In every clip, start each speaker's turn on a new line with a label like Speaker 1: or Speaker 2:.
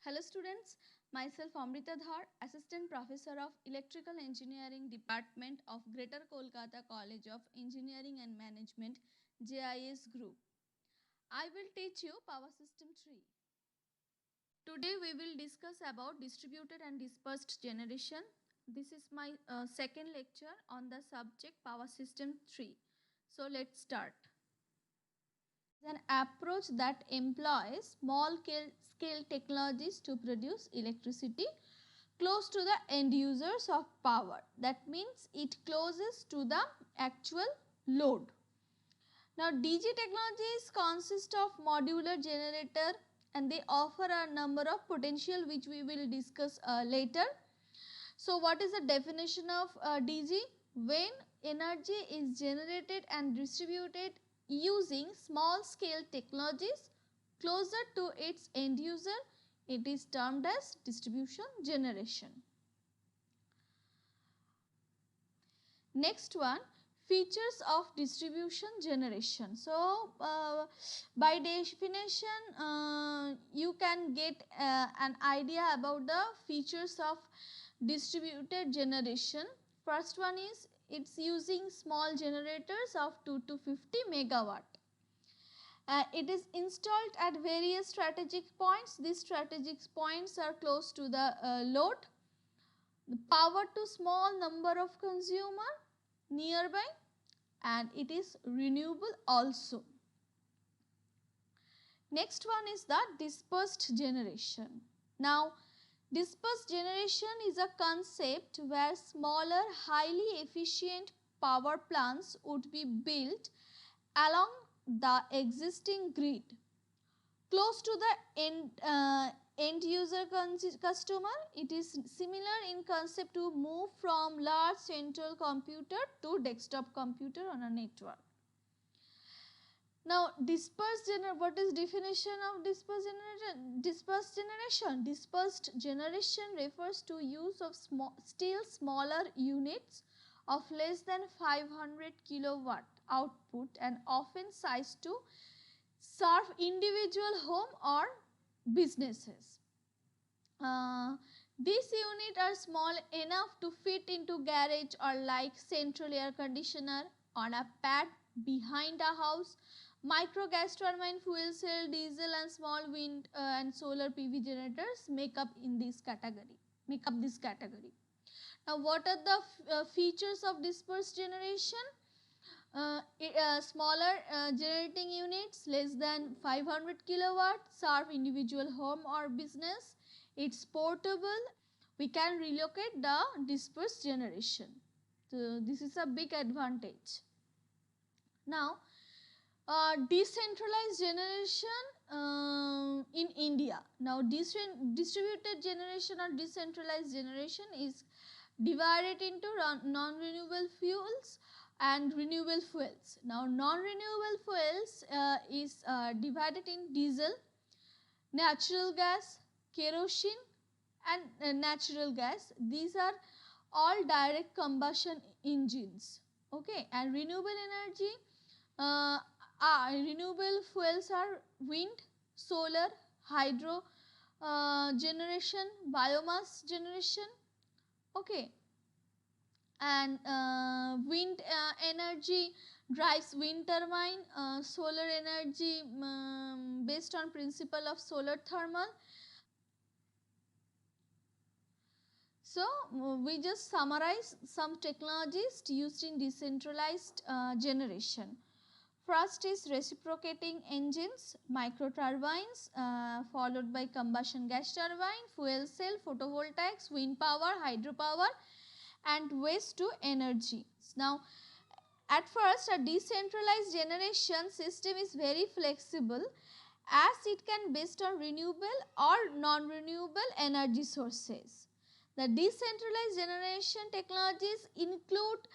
Speaker 1: Hello students, myself Amrita Dhar, Assistant Professor of Electrical Engineering Department of Greater Kolkata College of Engineering and Management, JIS Group. I will teach you Power System 3. Today we will discuss about distributed and dispersed generation. This is my second lecture on the subject Power System 3. So let's start. An approach that employs small scale technologies to produce electricity close to the end users of power. That means it closes to the actual load. Now DG technologies consist of modular generator and they offer a number of potential which we will discuss later. So what is the definition of DG? When energy is generated and distributed using small scale technologies closer to its end user, it is termed as distribution generation. Next one, features of distribution generation. So by definition you can get an idea about the features of distributed generation. First one is it's using small generators of 2 to 50 megawatt. It is installed at various strategic points. These strategic points are close to the load. The power to small number of consumer nearby, and it is renewable also. Next one is the dispersed generation. Now dispersed generation is a concept where smaller highly efficient power plants would be built along the existing grid close to the end user customer. It is similar in concept to move from large central computer to desktop computer on a network. Now dispersed generation, what is definition of dispersed generation? Dispersed generation refers to use of still smaller units of less than 500 kilowatt output and often sized to serve individual home or businesses. These units are small enough to fit into garage or like central air conditioner on a pad behind a house. Micro gas turbine, fuel cell, diesel and small wind and solar PV generators make up this category. Now what are the features of dispersed generation? Smaller generating units less than 500 kilowatt serve individual home or business. It's portable. We can relocate the dispersed generation. So this is a big advantage. Now decentralized generation in India. Now distributed generation or decentralized generation is divided into non-renewable fuels and renewable fuels. Now non-renewable fuels is divided in diesel, natural gas, kerosene and natural gas. These are all direct combustion engines. Okay, and renewable energy renewable fuels are wind, solar, hydro generation, biomass generation. Okay, and wind energy drives wind turbine, solar energy based on principle of solar thermal. So we just summarize some technologies used in decentralized generation. First is reciprocating engines, micro turbines, followed by combustion gas turbine, fuel cell, photovoltaics, wind power, hydropower and waste to energy. Now at first a decentralized generation system is very flexible as it can based on renewable or non-renewable energy sources. The decentralized generation technologies include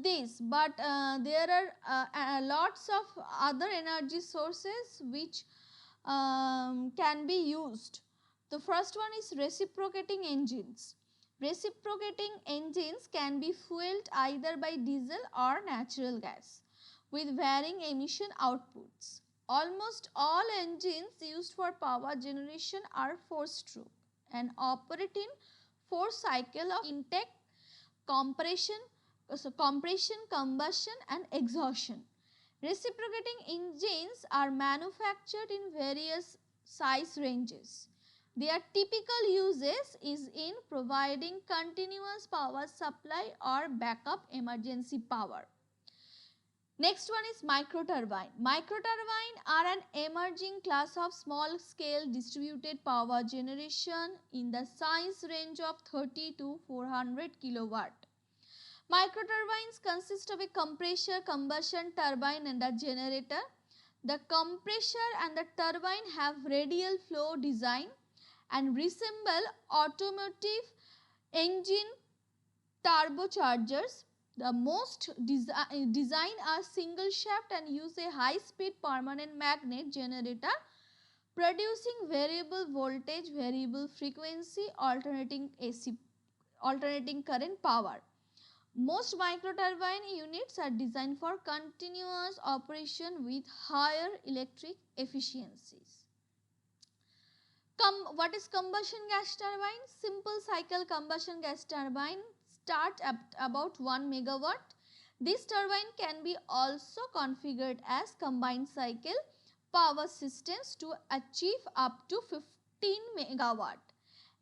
Speaker 1: this, but there are lots of other energy sources which can be used. The first one is reciprocating engines. Reciprocating engines can be fueled either by diesel or natural gas with varying emission outputs. Almost all engines used for power generation are 4-stroke and operate in 4 cycle of intake, compression, combustion and exhaustion. Reciprocating engines are manufactured in various size ranges. Their typical uses is in providing continuous power supply or backup emergency power. Next one is microturbine. Microturbine are an emerging class of small scale distributed power generation in the size range of 30 to 400 kilowatt. Microturbines consist of a compressor, combustion turbine and a generator. The compressor and the turbine have radial flow design and resemble automotive engine turbochargers. The most design are single shaft and use a high speed permanent magnet generator producing variable voltage, variable frequency, alternating current power. Most microturbine units are designed for continuous operation with higher electric efficiencies. What is combustion gas turbine? Simple cycle combustion gas turbine start at about 1 megawatt. This turbine can be also configured as combined cycle power systems to achieve up to 15 megawatt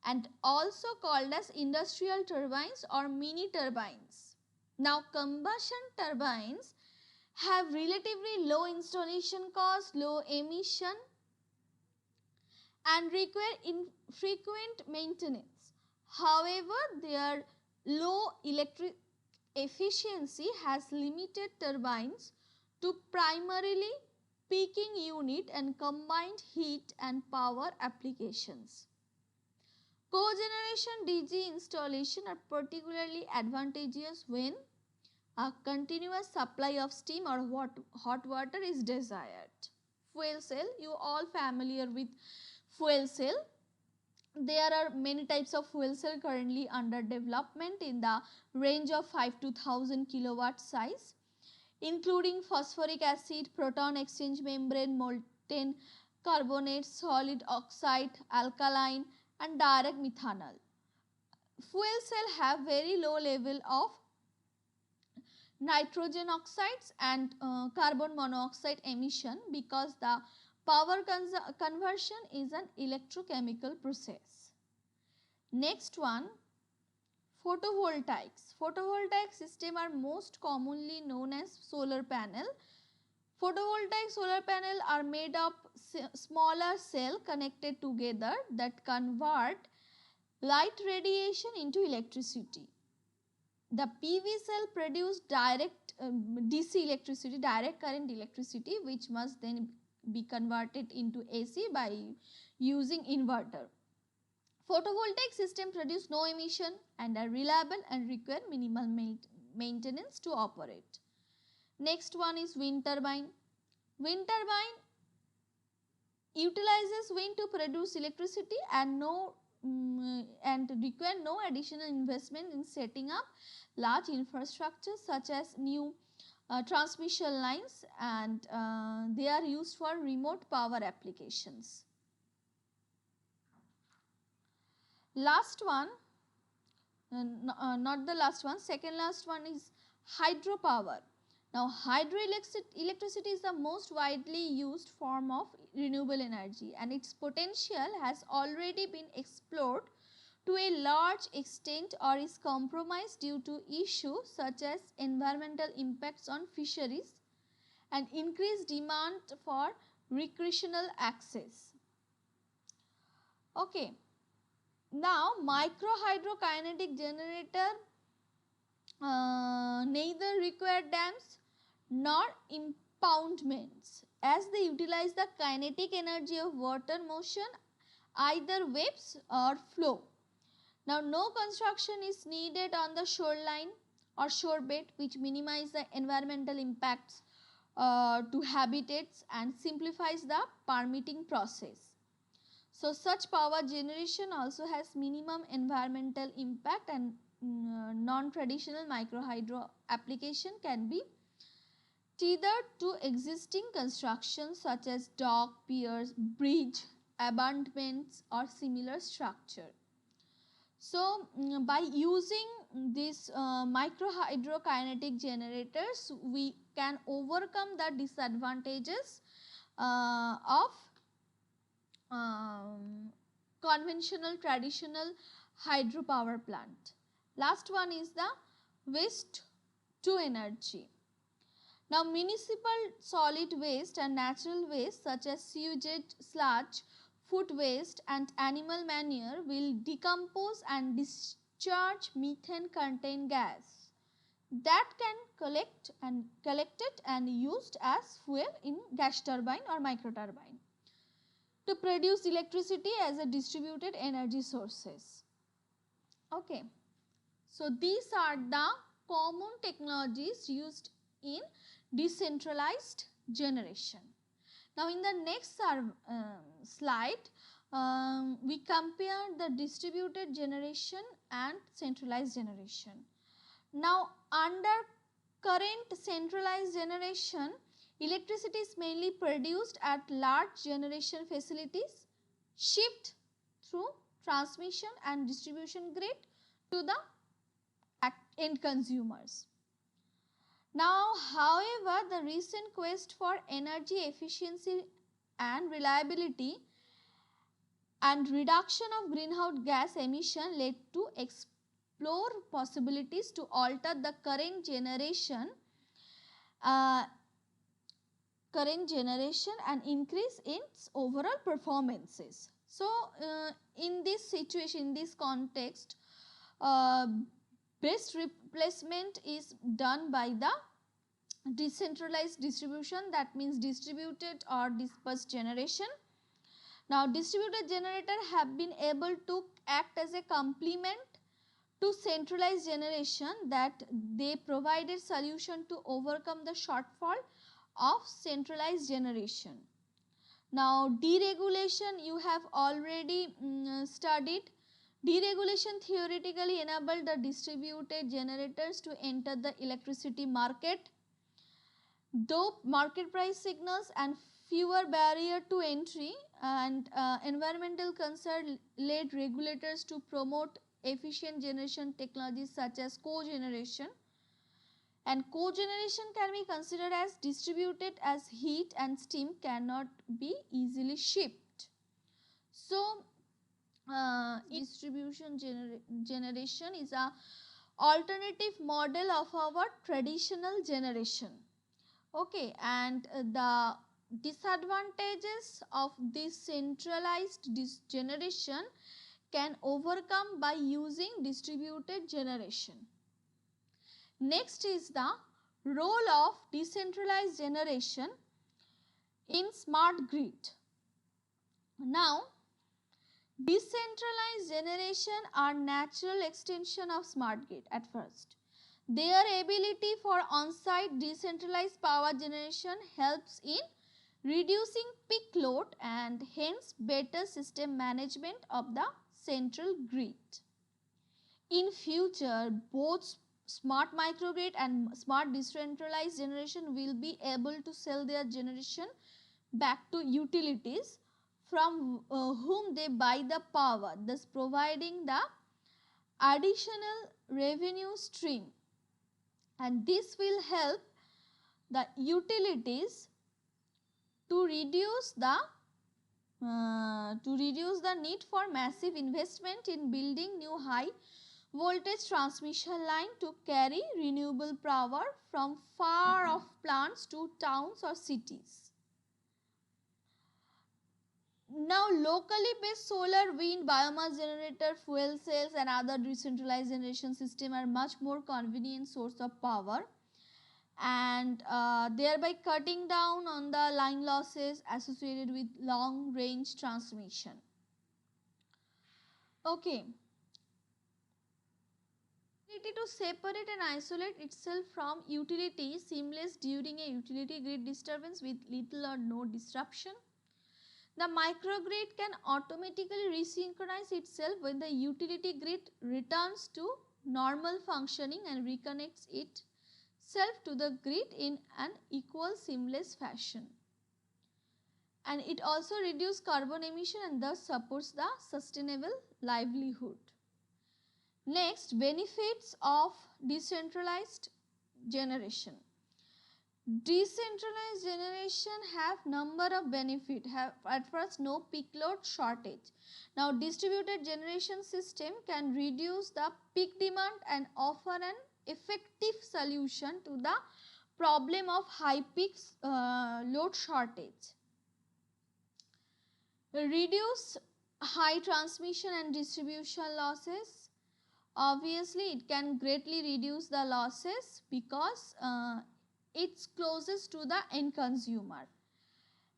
Speaker 1: and also called as industrial turbines or mini turbines. Now combustion turbines have relatively low installation cost, low emission and require infrequent maintenance. However, their low electric efficiency has limited turbines to primarily peaking unit and combined heat and power applications. Cogeneration DG installation are particularly advantageous when a continuous supply of steam or hot water is desired. Fuel cell, you all familiar with fuel cell. There are many types of fuel cell currently under development in the range of 5 to 1000 kilowatt size, including phosphoric acid, proton exchange membrane, molten carbonate, solid oxide, alkaline and direct methanol. Fuel cell have very low level of nitrogen oxides and carbon monoxide emission because the power conversion is an electrochemical process. Next one, photovoltaics. Photovoltaic system are most commonly known as solar panel. Photovoltaic solar panel are made of smaller cell connected together that convert light radiation into electricity. The PV cell produce direct DC electricity, direct current electricity, which must then be converted into AC by using inverter. Photovoltaic system produce no emission and are reliable and require minimal maintenance to operate. Next one is wind turbine. Wind turbine utilizes wind to produce electricity and require no additional investment in setting up large infrastructure such as new transmission lines, and they are used for remote power applications. Last one, not the last one, second last one is hydropower. Now hydroelectricity is the most widely used form of renewable energy and its potential has already been explored to a large extent or is compromised due to issues such as environmental impacts on fisheries and increased demand for recreational access. Okay. Now micro hydrokinetic generator neither require dams nor impoundments as they utilize the kinetic energy of water motion, either waves or flow. Now no construction is needed on the shoreline or shorebed, which minimize the environmental impacts to habitats and simplifies the permitting process. So such power generation also has minimum environmental impact and non-traditional micro hydro application can be tethered to existing constructions such as dock, piers, bridge, abutments or similar structure. So, by using these micro hydrokinetic generators, we can overcome the disadvantages of conventional traditional hydropower plant. Last one is the waste to energy. Now, municipal solid waste and natural waste such as sewage, sludge, food waste and animal manure will decompose and discharge methane contained gas that can collected and used as fuel in gas turbine or micro turbine to produce electricity as a distributed energy sources. Okay. So, these are the common technologies used in decentralized generation. Now, in the next slide, we compare the distributed generation and centralized generation. Now, under current centralized generation, electricity is mainly produced at large generation facilities, shipped through transmission and distribution grid to the end consumers. Now, however, the recent quest for energy efficiency and reliability and reduction of greenhouse gas emission led to explore possibilities to alter the current generation and increase its overall performances. So, in this situation, in this context, best replacement is done by the decentralized distribution, that means distributed or dispersed generation. Now, distributed generators have been able to act as a complement to centralized generation, that they provided solution to overcome the shortfall of centralized generation. Now, deregulation you have already studied. Deregulation theoretically enabled the distributed generators to enter the electricity market, though market price signals and fewer barrier to entry and environmental concern led regulators to promote efficient generation technologies such as cogeneration. And cogeneration can be considered as distributed as heat and steam cannot be easily shipped. So, distribution generation is a alternative model of our traditional generation. Okay, and the disadvantages of this centralized generation can overcome by using distributed generation. Next is the role of decentralized generation in smart grid. Now, decentralized generation are natural extension of smart grid at first. Their ability for on-site decentralized power generation helps in reducing peak load and hence better system management of the central grid. In future, both smart microgrid and smart decentralized generation will be able to sell their generation back to utilities from whom they buy the power, thus providing the additional revenue stream, and this will help the utilities to reduce the need for massive investment in building new high voltage transmission line to carry renewable power from far off plants to towns or cities. Now, locally based solar, wind, biomass generator, fuel cells and other decentralized generation system are much more convenient source of power, and thereby cutting down on the line losses associated with long range transmission. Okay. Ability to separate and isolate itself from utility seamless during a utility grid disturbance with little or no disruption. The microgrid can automatically resynchronize itself when the utility grid returns to normal functioning and reconnects it itself to the grid in an equal seamless fashion. And it also reduces carbon emission and thus supports the sustainable livelihood. Next, benefits of decentralized generation. Decentralized generation have number of benefit. Have at first no peak load shortage. Now distributed generation system can reduce the peak demand and offer an effective solution to the problem of high peak load shortage. Reduce high transmission and distribution losses. Obviously it can greatly reduce the losses because it's closest to the end consumer.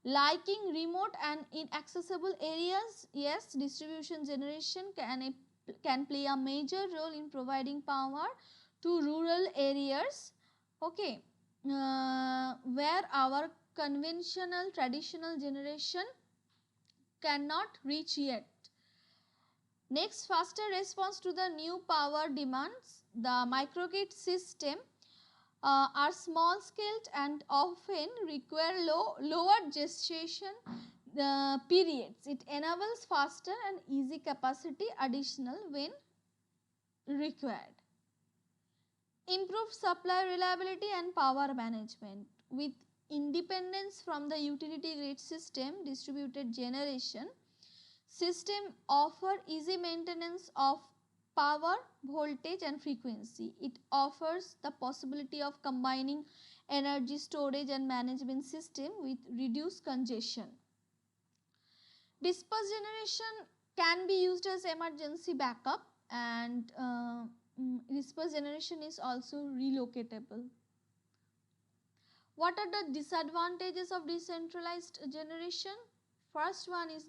Speaker 1: Liking remote and inaccessible areas, yes, distribution generation can play a major role in providing power to rural areas, okay, where our conventional traditional generation cannot reach yet. Next, faster response to the new power demands. The microgrid system are small scaled and often require lower gestation periods. It enables faster and easy capacity additional when required. Improve supply reliability and power management. With independence from the utility grid system, distributed generation system offer easy maintenance of power, voltage and frequency. It offers the possibility of combining energy storage and management system with reduced congestion. Dispersed generation can be used as emergency backup, and dispersed generation is also relocatable. What are the disadvantages of decentralized generation? First one is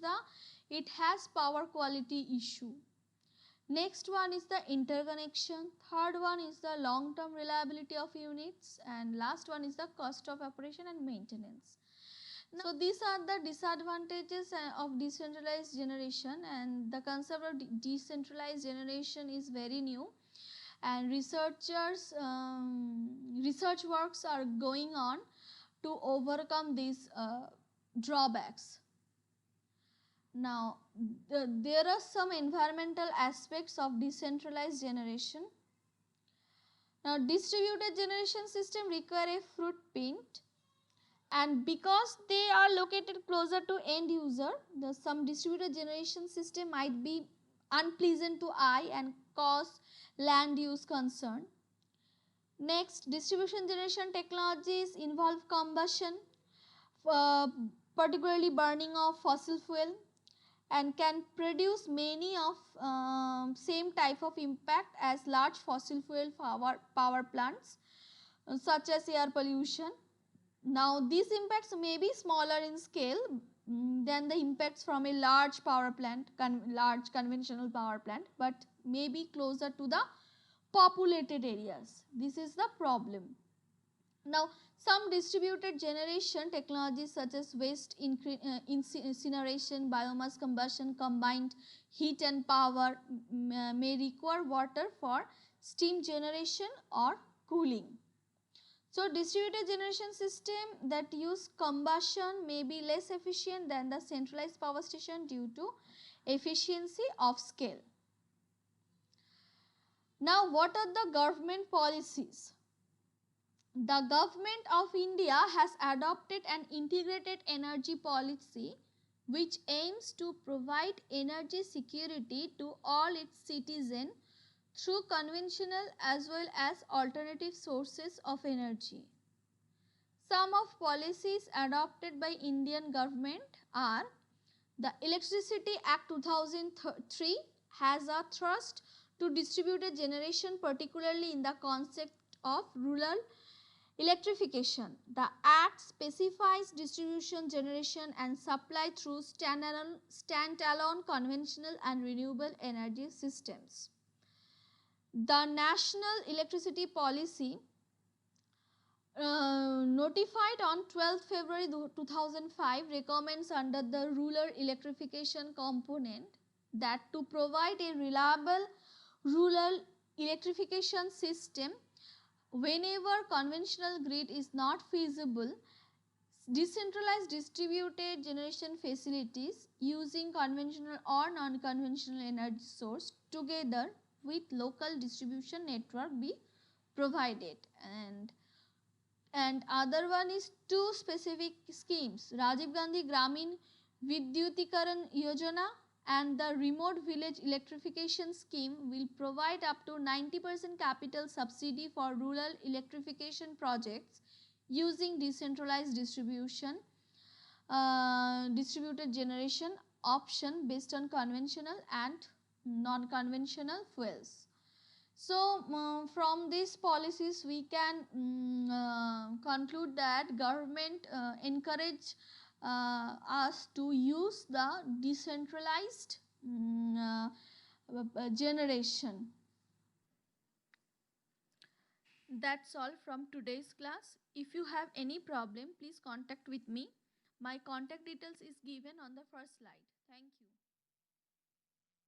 Speaker 1: it has power quality issue. Next one is the interconnection. Third one is the long term reliability of units, and last one is the cost of operation and maintenance. So these are the disadvantages of decentralized generation, and the concept of decentralized generation is very new, and research works are going on to overcome these drawbacks. Now, there are some environmental aspects of decentralized generation. Now, distributed generation system require a footprint, and because they are located closer to end user, some distributed generation system might be unpleasant to eye and cause land use concern. Next, distribution generation technologies involve combustion, particularly burning of fossil fuel, and can produce many of same type of impact as large fossil fuel power plants, such as air pollution. Now these impacts may be smaller in scale than the impacts from a large power plant, large conventional power plant, but may be closer to the populated areas. This is the problem. Now, some distributed generation technologies such as waste incineration, biomass combustion, combined heat and power may require water for steam generation or cooling. So, distributed generation system that use combustion may be less efficient than the centralized power station due to efficiency of scale. Now, what are the government policies? The government of India has adopted an integrated energy policy which aims to provide energy security to all its citizens through conventional as well as alternative sources of energy. Some of policies adopted by Indian government are: the Electricity Act 2003 has a thrust to distributed generation, particularly in the concept of rural electrification. The Act specifies distribution, generation and supply through standalone conventional and renewable energy systems. The National Electricity Policy notified on 12 February 2005 recommends under the rural electrification component that to provide a reliable rural electrification system, Whenever conventional grid is not feasible, decentralized distributed generation facilities using conventional or non-conventional energy source together with local distribution network be provided. And other one is two specific schemes, Rajiv Gandhi Gramin Vidyutikaran Yojana and the Remote Village Electrification Scheme will provide up to 90% capital subsidy for rural electrification projects using decentralized distributed generation option based on conventional and non-conventional fuels. So from these policies we can conclude that government encourage us to use the decentralized generation. That's all from today's class. If you have any problem, please contact with me. My contact details is given on the first slide. Thank you.